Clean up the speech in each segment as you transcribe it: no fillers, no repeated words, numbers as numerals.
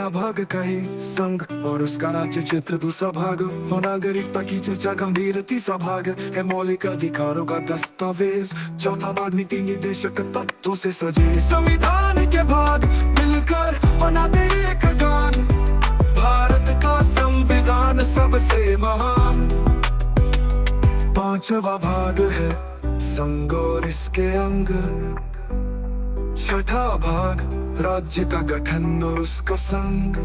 पहला भाग कहीं संघ और उसका राज्य चित्र, दूसरा भाग हो नागरिकता की चर्चा गंभीर, तीसरा भाग है मौलिक अधिकारों का दस्तावेज, चौथा भाग नीति निर्देशक तत्वों से सजे संविधान के भाग मिलकर बनाते एक गान, भारत का संविधान सबसे महान। पांचवा भाग है संघ और इसके अंग, छठा भाग राज्य का गठन और उसका संघ,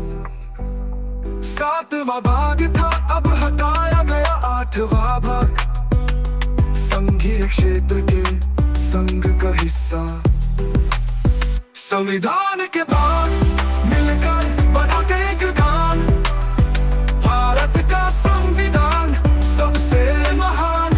सातवां भाग था अब हटाया गया आठवां भाग, संघीय क्षेत्र के संघ का हिस्सा। संविधान के भाग मिलकर बनाते एक गान, भारत का संविधान सबसे महान।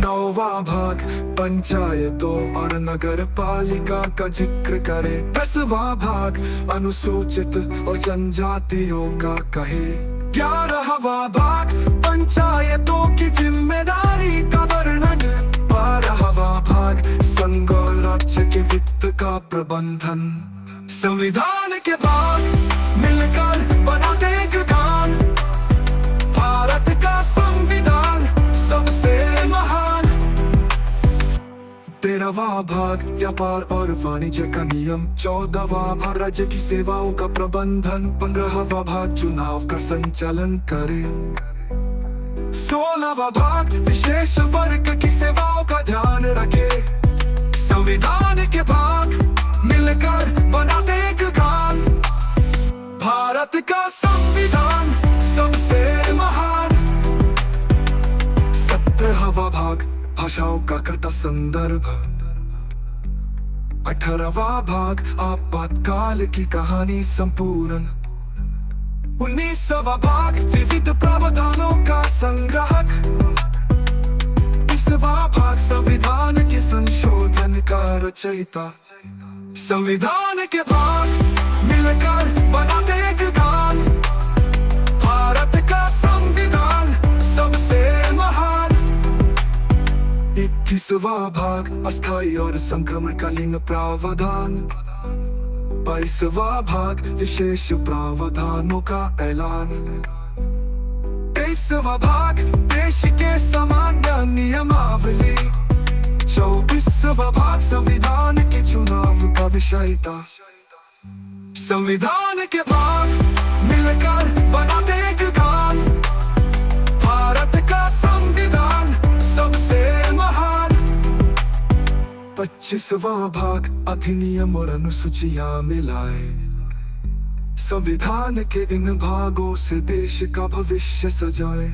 नौवां भाग पंचायतों और नगर पालिका का जिक्र करे, 10वां भाग अनुसूचित और जनजातियों का कहे, 11वां भाग पंचायतों की जिम्मेदारी का वर्णन, 12वां भाग संघ और राज्य के वित्त का प्रबंधन। संविधान के भाग मिलकर बनाते एक गान, भारत का संविधान सबसे महान। 13वां भाग व्यापार और वाणिज्य का नियम, 14वां भाग राज्य की सेवाओं का प्रबंधन, 15वां भाग चुनाव का संचालन करे, 16वां भाग विशेष वर्ग की सेवाओं का ध्यान रखे। संविधान के भाग मिलकर बनाते एक गान, भारत का संविधान सबसे महान। 17वां भाग भाषाओं का करता संदर्भ, 18वां भाग आपातकाल की कहानी संपूर्ण, 19वां भाग विविध प्रावधानों का संग्रहक, 20वां भाग संविधान के संशोधन का रचयिता। संविधान के भाग मिलकर बनाते एक गान, भारत का संविधान सबसे महान। 21वां भाग अस्थायी और संक्रमणकालीन प्रावधान, 22वां भाग विशेष प्रावधानों का ऐलान, 23वां भाग देश के सामान्य नियमावली, 24वां भाग संविधान के चुनाव का विषय था। संविधान के भाग मिलकर बनाते एक गान, भारत का संविधान सबसे महान। 25वां भाग अधिनियम और अनुसूचियां मिलाए, संविधान के इन भागों से देश का भविष्य सजाए।